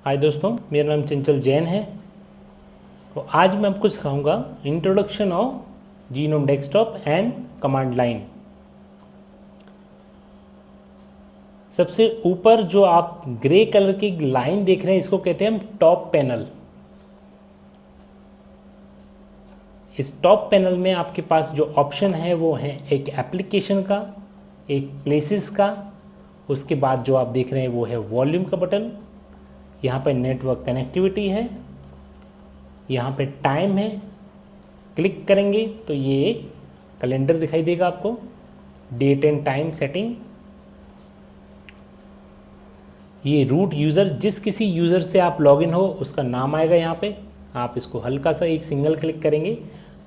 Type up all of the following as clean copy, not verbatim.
हाय दोस्तों, मेरा नाम चंचल जैन है। तो आज मैं आपको सिखाऊंगा introduction of genome desktop and command line. सबसे ऊपर जो आप ग्रे कलर की लाइन देख रहे हैं, इसको कहते हैं हम टॉप पैनल। इस टॉप पैनल में आपके पास जो ऑप्शन है वो है एक एप्लीकेशन का, एक प्लेसेस का, उसके बाद जो आप देख रहे हैं वो है वॉल्यूम का बटन। यहाँ पे नेटवर्क कनेक्टिविटी है, यहाँ पे टाइम है। क्लिक करेंगे तो ये एक कैलेंडर दिखाई देगा आपको, डेट एंड टाइम सेटिंग। ये रूट यूज़र, जिस किसी यूज़र से आप लॉगिन हो उसका नाम आएगा यहाँ पे। आप इसको हल्का सा एक सिंगल क्लिक करेंगे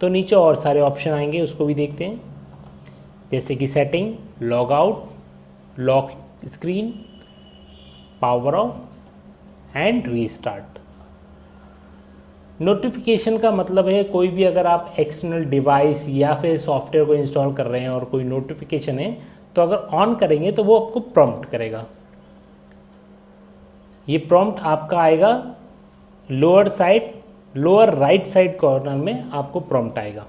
तो नीचे और सारे ऑप्शन आएंगे, उसको भी देखते हैं। जैसे कि setting, log out, lock screen, power of and restart. Notification का मतलब है कोई भी अगर आप एक्सटर्नल डिवाइस या फिर सॉफ्टवेयर को इंस्टॉल कर रहे हैं और कोई नोटिफिकेशन है तो अगर ऑन करेंगे तो वो आपको प्रॉम्प्ट करेगा। ये प्रॉम्प्ट आपका आएगा लोअर राइट साइड कॉर्नर में आपको प्रॉम्प्ट आएगा।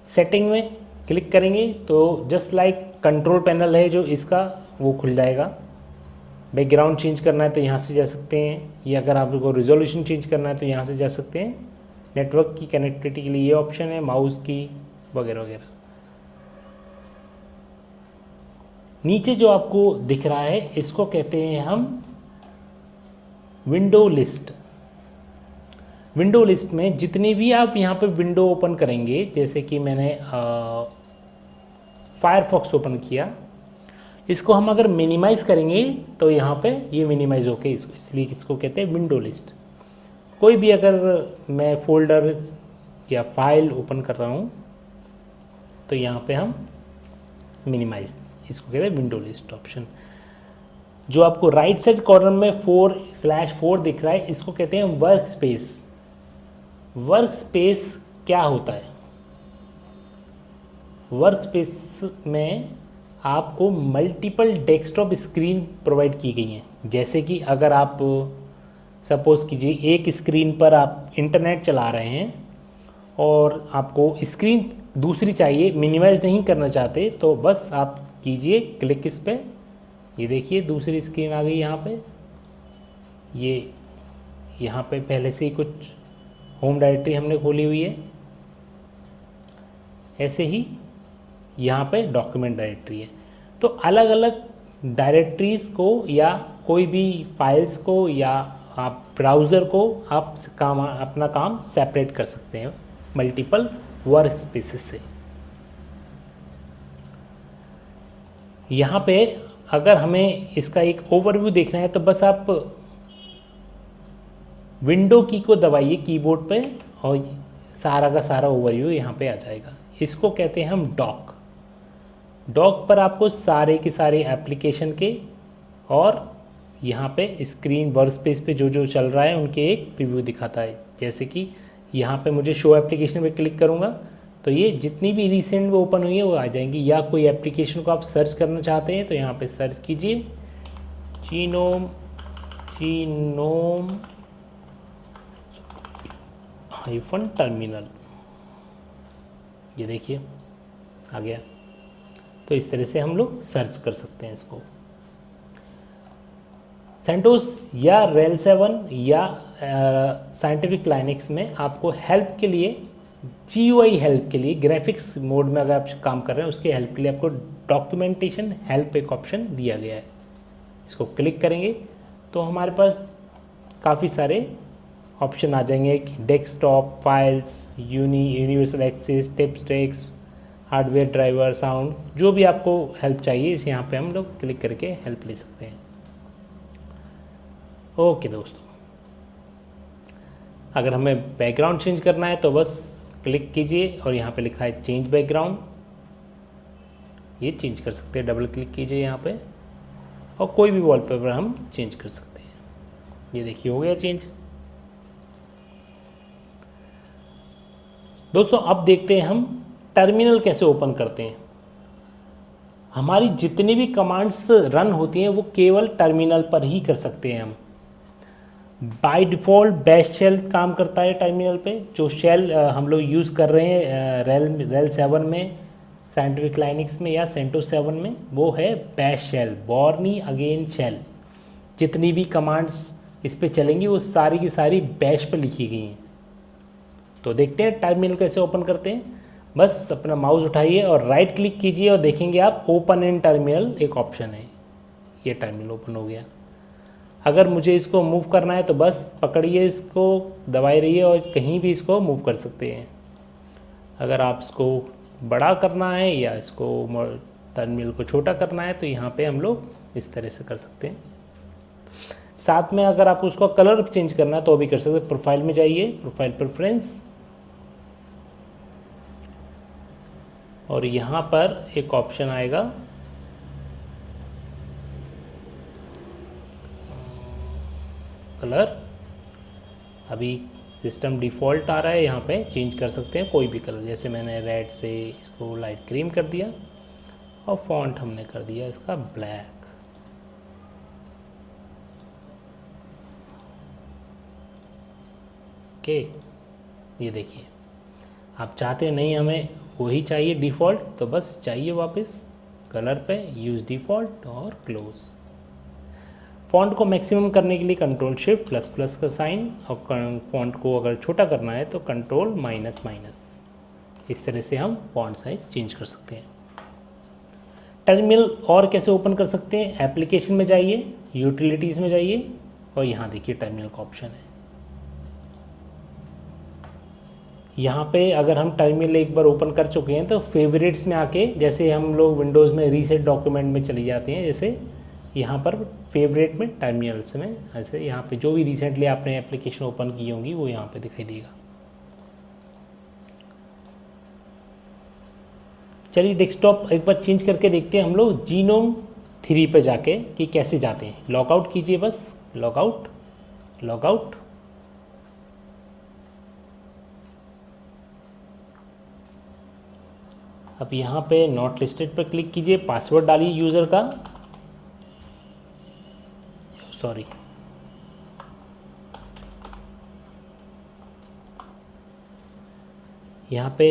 सेटिंग में क्लिक करेंगे तो जस्ट लाइक कंट्रोल पैनल है जो इसका, वो खुल जाएगा। बैकग्राउंड चेंज करना है तो यहाँ से जा सकते हैं, या अगर आपको रिजोल्यूशन चेंज करना है तो यहाँ से जा सकते हैं। नेटवर्क की कनेक्टिविटी के लिए ये ऑप्शन है, माउस की वगैरह वगैरह। नीचे जो आपको दिख रहा है इसको कहते हैं हम विंडो लिस्ट। विंडो लिस्ट में जितनी भी आप यहाँ पे विंडो ओपन करेंगे, जैसे कि मैंने फायरफॉक्स ओपन किया, इसको हम अगर मिनिमाइज़ करेंगे तो यहाँ पे ये मिनिमाइज़ होके इसलिए इसको कहते हैं विंडो लिस्ट। कोई भी अगर मैं फोल्डर या फाइल ओपन कर रहा हूँ तो यहाँ पे हम मिनिमाइज, इसको कहते हैं विंडो लिस्ट ऑप्शन। जो आपको राइट साइड कॉर्नर में 4/4 दिख रहा है, इसको कहते हैं वर्क स्पेस। वर्क स्पेस क्या होता है? वर्क स्पेस में आपको मल्टीपल डेस्कटॉप स्क्रीन प्रोवाइड की गई हैं। जैसे कि अगर आप सपोज़ कीजिए एक स्क्रीन पर आप इंटरनेट चला रहे हैं और आपको स्क्रीन दूसरी चाहिए, मिनिमाइज नहीं करना चाहते, तो बस आप कीजिए क्लिक इस पर। ये देखिए दूसरी स्क्रीन आ गई यहाँ पे। ये यहाँ पे पहले से ही कुछ होम डायरेक्टरी हमने खोली हुई है। ऐसे ही यहाँ पे डॉक्यूमेंट डायरेक्टरी है। तो अलग अलग डायरेक्टरीज़ को या कोई भी फाइल्स को या आप ब्राउज़र को आप अपना काम सेपरेट कर सकते हैं मल्टीपल वर्क स्पेसेस से। यहाँ पे अगर हमें इसका एक ओवरव्यू देखना है तो बस आप विंडो की को दबाइए कीबोर्ड पे और सारा का सारा ओवरव्यू यहाँ पे आ जाएगा। इसको कहते हैं हम डॉक। डॉक पर आपको सारे के सारे एप्लीकेशन के और यहाँ पे स्क्रीन वर्क स्पेस पे जो जो चल रहा है उनके एक प्रीव्यू दिखाता है। जैसे कि यहाँ पे मुझे शो एप्लीकेशन पे क्लिक करूँगा तो ये जितनी भी रिसेंट में ओपन हुई है वो आ जाएंगी। या कोई एप्लीकेशन को आप सर्च करना चाहते हैं तो यहाँ पे सर्च कीजिए जीनोम टर्मिनल। ये देखिए आ गया। तो इस तरह से हम लोग सर्च कर सकते हैं इसको। सेंटोस या रेल 7 या साइंटिफिक लाइनक्स में आपको हेल्प के लिए, GUI हेल्प के लिए, ग्राफिक्स मोड में अगर आप काम कर रहे हैं उसके हेल्प के लिए आपको डॉक्यूमेंटेशन हेल्प एक ऑप्शन दिया गया है। इसको क्लिक करेंगे तो हमारे पास काफ़ी सारे ऑप्शन आ जाएंगे। Desktop, files, universal access, tips, tricks, hardware, driver, sound, जो भी आपको हेल्प चाहिए इस यहाँ पे हम लोग क्लिक करके हेल्प ले सकते हैं। ओके दोस्तों, अगर हमें बैकग्राउंड चेंज करना है तो बस क्लिक कीजिए और यहाँ पे लिखा है चेंज बैकग्राउंड। ये चेंज कर सकते हैं, डबल क्लिक कीजिए यहाँ पे और कोई भी वॉलपेपर हम चेंज कर सकते हैं। ये देखिए हो गया चेंज। दोस्तों अब देखते हैं हम टर्मिनल कैसे ओपन करते हैं। हमारी जितनी भी कमांड्स रन होती हैं वो केवल टर्मिनल पर ही कर सकते हैं हम। बाय डिफ़ॉल्ट बैश शेल काम करता है टर्मिनल पे। जो शेल हम लोग यूज़ कर रहे हैं रेल 7 में, साइंटिफिक लाइनिक्स में या सेंटोस 7 में, वो है बैश शेल, बॉर्नी अगेन शेल। जितनी भी कमांड्स इस पे चलेंगी वो सारी की सारी बैश पे लिखी गई हैं। तो देखते हैं टर्मिनल कैसे ओपन करते हैं। बस अपना माउस उठाइए और राइट क्लिक कीजिए और देखेंगे आप ओपन इन टर्मिनल एक ऑप्शन है, ये टर्मिनल ओपन हो गया। अगर मुझे इसको मूव करना है तो बस पकड़िए, इसको दबाए रहिए और कहीं भी इसको मूव कर सकते हैं। अगर आप इसको बड़ा करना है या इसको टर्मिनल को छोटा करना है तो यहाँ पे हम लोग इस तरह से कर सकते हैं। साथ में अगर आप उसको कलर चेंज करना है तो भी कर सकते हैं। प्रोफाइल में जाइए, प्रोफाइल प्रेफरेंस, और यहाँ पर एक ऑप्शन आएगा कलर। अभी सिस्टम डिफ़ॉल्ट आ रहा है, यहाँ पे चेंज कर सकते हैं कोई भी कलर। जैसे मैंने रेड से इसको लाइट क्रीम कर दिया और फॉन्ट हमने कर दिया इसका ब्लैक। ओके, ये देखिए, आप चाहते हैं नहीं हमें वही चाहिए डिफ़ॉल्ट, तो बस चाहिए वापस कलर पे, यूज़ डिफ़ॉल्ट और क्लोज। फ़ॉन्ट को मैक्सिमम करने के लिए कंट्रोल शिफ्ट प्लस प्लस का साइन, और फ़ॉन्ट को अगर छोटा करना है तो कंट्रोल माइनस माइनस। इस तरह से हम फ़ॉन्ट साइज चेंज कर सकते हैं। टर्मिनल और कैसे ओपन कर सकते हैं, एप्लीकेशन में जाइए, यूटिलिटीज़ में जाइए और यहाँ देखिए टर्मिनल का ऑप्शन है। यहाँ पे अगर हम टर्मिनल एक बार ओपन कर चुके हैं तो फेवरेट्स में आके, जैसे हम लोग विंडोज़ में रीसेट डॉक्यूमेंट में चली जाते हैं, जैसे यहाँ पर फेवरेट में टर्मिनल्स में, ऐसे यहाँ पे जो भी रिसेंटली आपने एप्लीकेशन ओपन की होंगी वो यहाँ पे दिखाई देगा। चलिए डेस्कटॉप एक बार चेंज करके देखते हैं हम लोग जीनोम 3 पे जाके कि कैसे जाते हैं। लॉगआउट कीजिए, बस लॉगआउट, लॉगआउट। अब यहाँ पे नॉट लिस्टेड पर क्लिक कीजिए, पासवर्ड डालिए यूज़र का, सॉरी, यहाँ पे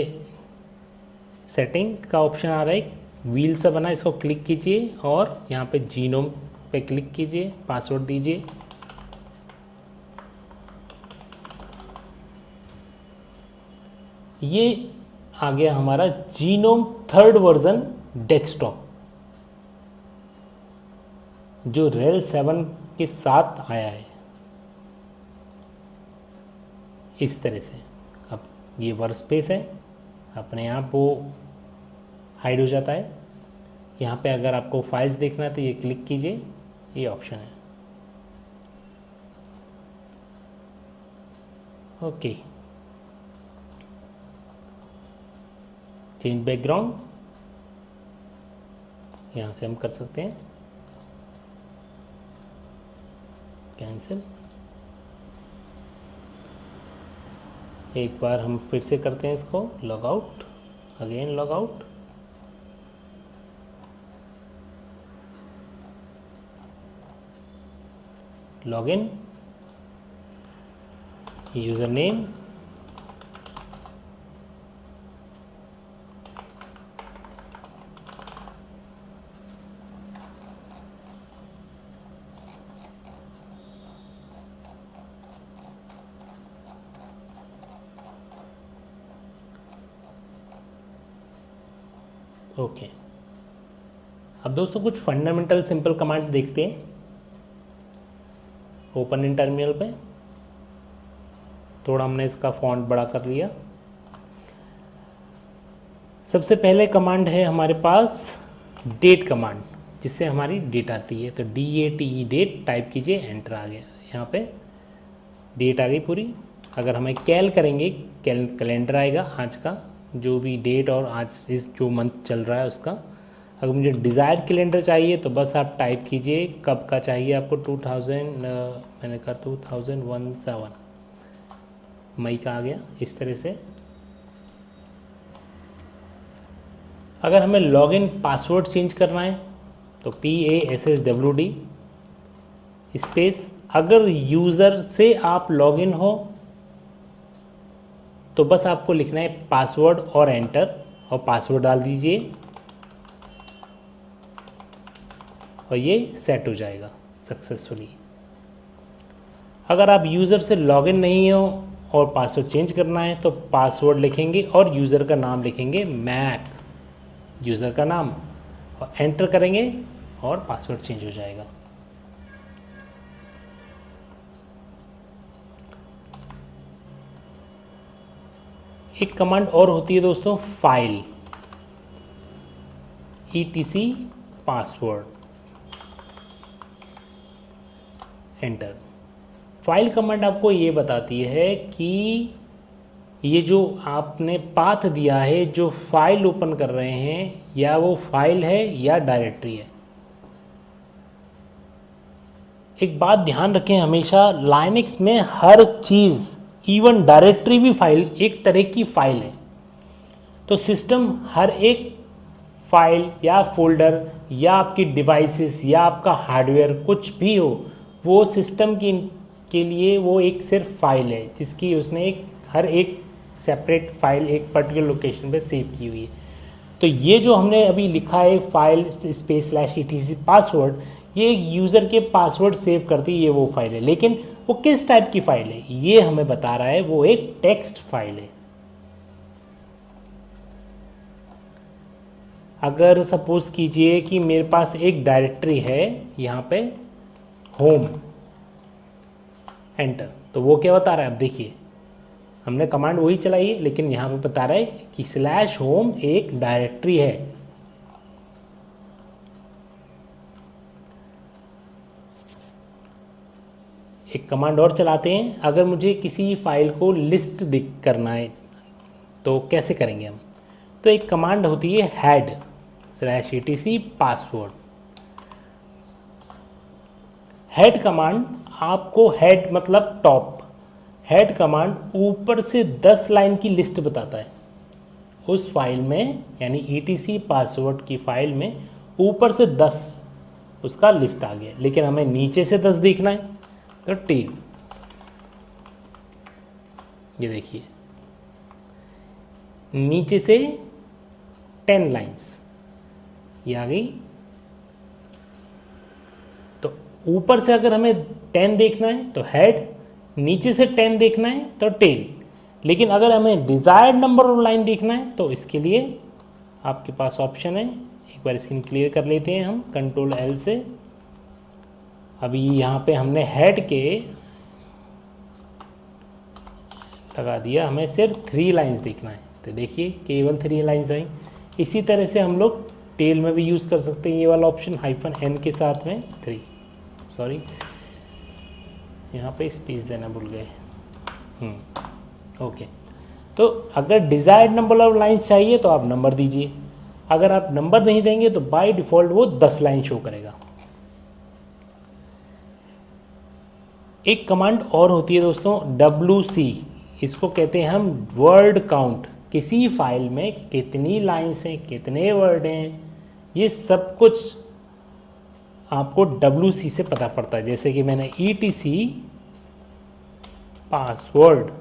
सेटिंग का ऑप्शन आ रहा है, व्हील सा बना, इसको क्लिक कीजिए और यहाँ पे जीनोम पे क्लिक कीजिए, पासवर्ड दीजिए। ये आ गया हमारा जीनोम 3rd वर्जन डेस्कटॉप, जो रेल 7 के साथ आया है इस तरह से। अब ये वर्क स्पेस है, अपने आप वो हाइड हो जाता है। यहाँ पे अगर आपको फाइल्स देखना है तो ये क्लिक कीजिए, ये ऑप्शन है। ओके, चेंज बैकग्राउंड यहाँ से हम कर सकते हैं, कैंसिल। एक बार हम फिर से करते हैं इसको, logout, again logout, login, user name, okay. अब दोस्तों कुछ फंडामेंटल सिंपल कमांड्स देखते हैं ओपन इन टर्मिनल पे। थोड़ा हमने इसका फॉन्ट बड़ा कर लिया। सबसे पहले कमांड है हमारे पास डेट कमांड, जिससे हमारी डेट आती है। तो DATE डेट टाइप कीजिए, एंटर आ गया। यहाँ पे डेट आ गई पूरी। अगर हमें कैल करेंगे, कैलेंडर आएगा आज का, जो भी डेट और आज इस जो मंथ चल रहा है उसका। अगर मुझे डिज़ायर कैलेंडर चाहिए तो बस आप टाइप कीजिए कब का चाहिए आपको। 2000 मैंने कहा 2017 मई का आ गया इस तरह से। अगर हमें लॉगिन पासवर्ड चेंज करना है तो PASSWD स्पेस अगर यूज़र से आप लॉगिन हो तो बस आपको लिखना है पासवर्ड और एंटर, और पासवर्ड डाल दीजिए और ये सेट हो जाएगा सक्सेसफुली। अगर आप यूज़र से लॉगिन नहीं हो और पासवर्ड चेंज करना है तो पासवर्ड लिखेंगे और यूज़र का नाम लिखेंगे मैक, यूज़र का नाम, और एंटर करेंगे और पासवर्ड चेंज हो जाएगा। एक कमांड और होती है दोस्तों, file, ETC password, enter. File command आपको ये बताती है कि ये जो आपने पाथ दिया है, जो फाइल ओपन कर रहे हैं, या वो फाइल है या डायरेक्टरी है। एक बात ध्यान रखें, हमेशा लाइनक्स में हर चीज़, इवन डायरेक्टरी भी फाइल, एक तरह की फाइल है। तो सिस्टम हर एक फाइल या फोल्डर या आपकी डिवाइसेस या आपका हार्डवेयर कुछ भी हो, वो सिस्टम के लिए वो एक सिर्फ फाइल है जिसकी उसने एक हर एक सेपरेट फाइल एक पर्टिकुलर लोकेशन पे सेव की हुई है। तो ये जो हमने अभी लिखा है फाइल स्पेस /etc पासवर्ड, ये यूज़र के पासवर्ड सेव करती है, ये वो फाइल है। लेकिन वो किस टाइप की फाइल है ये हमें बता रहा है, वो एक टेक्स्ट फाइल है। अगर सपोज कीजिए कि मेरे पास एक डायरेक्टरी है यहाँ पे होम, एंटर, तो वो क्या बता रहा है, अब देखिए हमने कमांड वही चलाई है लेकिन यहाँ पे बता रहा है कि /home एक डायरेक्टरी है। एक कमांड और चलाते हैं, अगर मुझे किसी फाइल को लिस्ट करना है तो कैसे करेंगे हम। तो एक कमांड होती है head /etc password. Head command आपको, हेड मतलब टॉप, हेड कमांड ऊपर से 10 लाइन की लिस्ट बताता है उस फाइल में, यानी ETC पासवर्ड की फाइल में ऊपर से 10 उसका लिस्ट आ गया। लेकिन हमें नीचे से 10 देखना है तो टेल, ये देखिए नीचे से 10 लाइंस ये आ गई। तो ऊपर से अगर हमें 10 देखना है तो हेड, नीचे से 10 देखना है तो टेल। लेकिन अगर हमें डिज़ायर्ड नंबर ऑफ लाइन देखना है तो इसके लिए आपके पास ऑप्शन है। एक बार स्क्रीन क्लियर कर लेते हैं हम Ctrl+L से। अभी यहाँ पे हमने हेड के लगा दिया, हमें सिर्फ 3 लाइंस देखना है तो देखिए केवल 3 लाइंस आई। इसी तरह से हम लोग टेल में भी यूज़ कर सकते हैं ये वाला ऑप्शन -n के साथ में 3, सॉरी यहाँ पे स्पेस देना भूल गए। ओके, तो अगर डिज़ायर्ड नंबर ऑफ लाइंस चाहिए तो आप नंबर दीजिए, अगर आप नंबर नहीं देंगे तो बाय डिफ़ॉल्ट वो 10 लाइन शो करेगा। एक कमांड और होती है दोस्तों WC, इसको कहते हैं हम वर्ड काउंट। किसी फाइल में कितनी लाइन्स हैं, कितने वर्ड हैं, ये सब कुछ आपको WC से पता पड़ता है। जैसे कि मैंने ETC पासवर्ड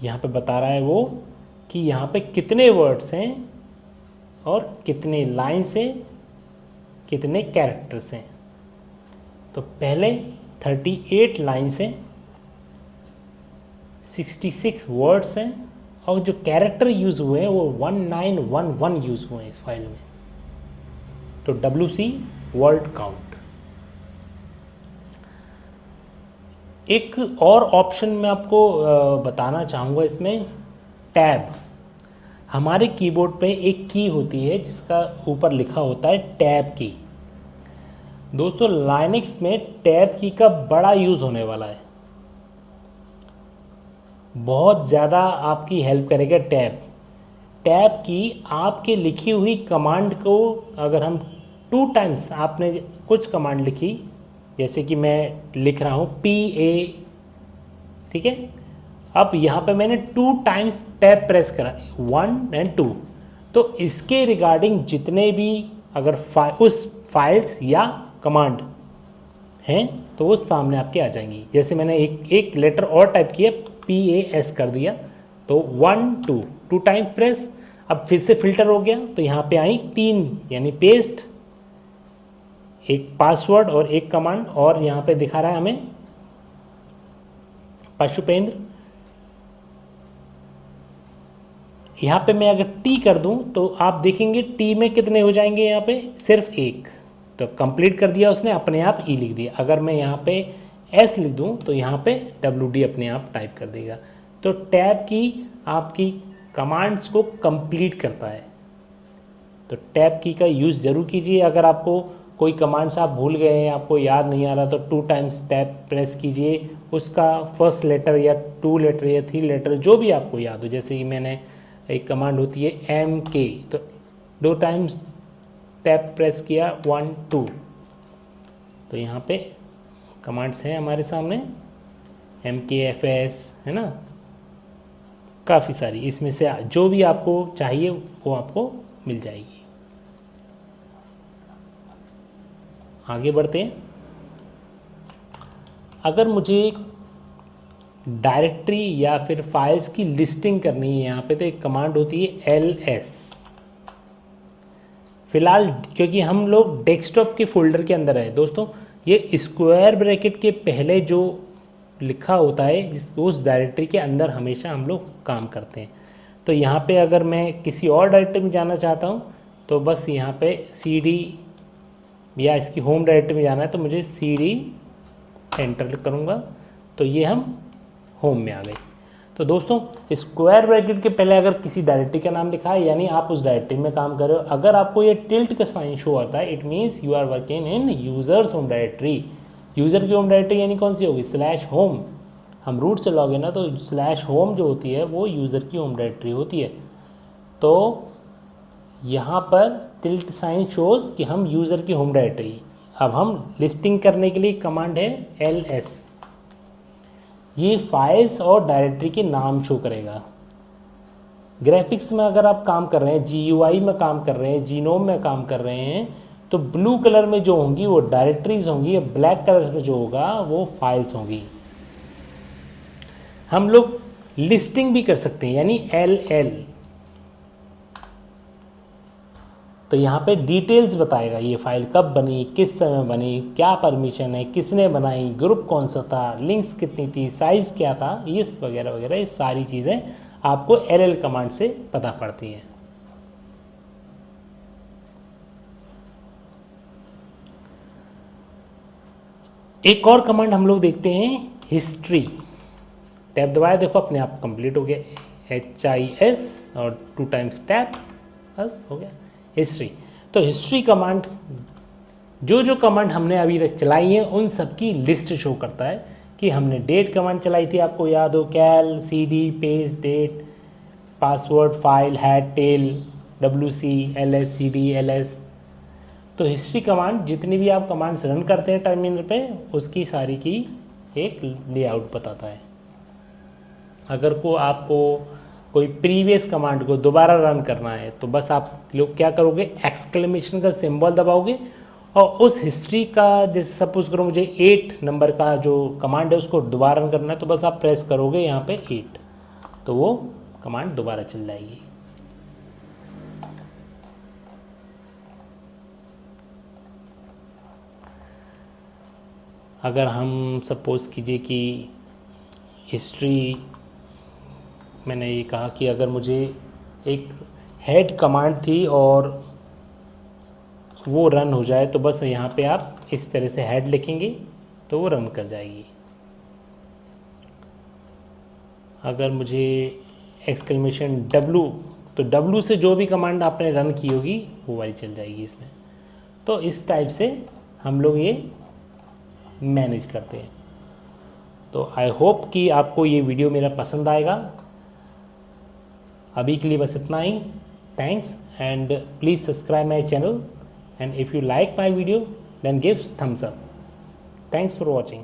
यहाँ पे बता रहा है वो कि यहाँ पे कितने वर्ड्स हैं और कितने लाइन्स हैं, कितने कैरेक्टर्स हैं। तो पहले 38 लाइन्स हैं, 66 वर्ड्स हैं, और जो कैरेक्टर यूज़ हुए हैं वो 1911 यूज़ हुए हैं इस फाइल में। तो WC वर्ड काउंट। एक और ऑप्शन मैं आपको बताना चाहूँगा इसमें, टैब। हमारे कीबोर्ड पे एक की होती है जिसका ऊपर लिखा होता है टैब की। दोस्तों लाइनक्स में टैब की का बड़ा यूज़ होने वाला है, बहुत ज़्यादा आपकी हेल्प करेगा टैब। टैब की आपके लिखी हुई कमांड को अगर हम 2 टाइम्स, आपने कुछ कमांड लिखी, जैसे कि मैं लिख रहा हूँ PA, ठीक है, अब यहाँ पे मैंने 2 टाइम्स टैब प्रेस करा, 1 और 2, तो इसके रिगार्डिंग जितने भी अगर उस फाइल्स या कमांड हैं तो वो सामने आपके आ जाएंगी। जैसे मैंने एक लेटर और टाइप किया, PAS कर दिया, तो 1 2 टाइम प्रेस, अब फिर से फिल्टर हो गया, तो यहाँ पे आई 3, यानी पेस्ट, एक पासवर्ड और एक कमांड, और यहाँ पे दिखा रहा है हमें पशुपेंद्र। यहाँ पे मैं अगर टी कर दूँ तो आप देखेंगे टी में कितने हो जाएंगे, यहाँ पे सिर्फ एक, तो कंप्लीट कर दिया उसने, अपने आप ई लिख दिया। अगर मैं यहाँ पे एस लिख दूँ तो यहाँ पे WD अपने आप टाइप कर देगा। तो टैब की आपकी कमांड्स को कंप्लीट करता है, तो टैब की का यूज़ ज़रूर कीजिए। अगर आपको कोई कमांड्स आप भूल गए हैं, आपको याद नहीं आ रहा, तो 2 टाइम्स टैब प्रेस कीजिए, उसका फर्स्ट लेटर या 2 लेटर या 3 लेटर जो भी आपको याद हो। जैसे कि मैंने एक कमांड होती है MK, तो 2 टाइम्स टैब प्रेस किया, 1 2, तो यहाँ पे कमांड्स हैं हमारे सामने, MKFS है ना, काफ़ी सारी, इसमें से जो भी आपको चाहिए वो आपको मिल जाएगी। आगे बढ़ते हैं। अगर मुझे डायरेक्टरी या फिर फाइल्स की लिस्टिंग करनी है यहाँ पे, तो एक कमांड होती है LS। फिलहाल क्योंकि हम लोग डेस्कटॉप के फोल्डर के अंदर है दोस्तों, ये स्क्वायर ब्रैकेट के पहले जो लिखा होता है उस डायरेक्टरी के अंदर हमेशा हम लोग काम करते हैं। तो यहाँ पे अगर मैं किसी और डायरेक्टरी में जाना चाहता हूँ तो बस यहाँ पे CD या इसकी होम डायरेक्टरी में जाना है तो मुझे CD एंटर करूँगा, तो ये हम होम में आ गए। तो दोस्तों स्क्वायर ब्रैकेट के पहले अगर किसी डायरेक्टरी का नाम लिखा है यानी आप उस डायरेक्टरी में काम कर रहे हो। अगर आपको ये टिल्ट का साइन शो आता है, it means you are working in users home directory. User की होम डायरेक्टरी यानी कौन सी होगी, /home। हम रूट से लॉग इन ना, तो /home जो होती है वो यूज़र की होम डायरेक्टरी होती है। तो यहाँ पर टिल्ट साइन शोज कि हम यूज़र की होम डायरेक्टरी। अब हम लिस्टिंग करने के लिए कमांड है LS। ये फाइल्स और डायरेक्टरी के नाम शो करेगा। ग्राफिक्स में अगर आप काम कर रहे हैं, GUI में काम कर रहे हैं, जीनोम में काम कर रहे हैं, तो ब्लू कलर में जो होंगी वो डायरेक्टरीज होंगी, या ब्लैक कलर में जो होगा वो फाइल्स होंगी। हम लोग लिस्टिंग भी कर सकते हैं यानी LL। तो यहाँ पे डिटेल्स बताएगा ये फाइल कब बनी, किस समय बनी, क्या परमिशन है, किसने बनाई, ग्रुप कौन सा था, लिंक्स कितनी थी, साइज क्या था, ये वगैरह वगैरह, ये सारी चीज़ें आपको LL कमांड से पता पड़ती हैं। एक और कमांड हम लोग देखते हैं हिस्ट्री। टैब दबाया, देखो अपने आप कंप्लीट हो गया, HIS और 2 टाइम्स टैब, बस हो गया हिस्ट्री। तो हिस्ट्री कमांड जो कमांड हमने अभी तक चलाई है उन सब की लिस्ट शो करता है कि हमने डेट कमांड चलाई थी, आपको याद हो, cal CD page date, password file head tail WC LS CD LS। तो हिस्ट्री कमांड जितनी भी आप कमांड्स रन करते हैं टर्मिनल पे उसकी सारी की एक लेआउट बताता है। अगर आपको कोई प्रीवियस कमांड को दोबारा रन करना है तो बस आप लोग क्या करोगे, एक्सक्लेमेशन का सिंबल दबाओगे और उस हिस्ट्री का, जैसे सपोज करो मुझे 8 नंबर का जो कमांड है उसको दोबारा रन करना है, तो बस आप प्रेस करोगे यहाँ पे 8, तो वो कमांड दोबारा चल जाएगी। अगर हम सपोज कीजिए कि हिस्ट्री, मैंने ये कहा कि अगर मुझे एक हेड कमांड थी और वो रन हो जाए तो बस यहाँ पे आप इस तरह से हेड लिखेंगे तो वो रन कर जाएगी। अगर मुझे एक्सक्लेमेशन W, तो W से जो भी कमांड आपने रन की होगी वो वाली चल जाएगी इसमें। तो इस टाइप से हम लोग ये मैनेज करते हैं। तो आई होप कि आपको ये वीडियो मेरा पसंद आएगा। अभी के लिए बस इतना ही। Thanks and please subscribe my channel, and if you like my video then give thumbs up. Thanks for watching.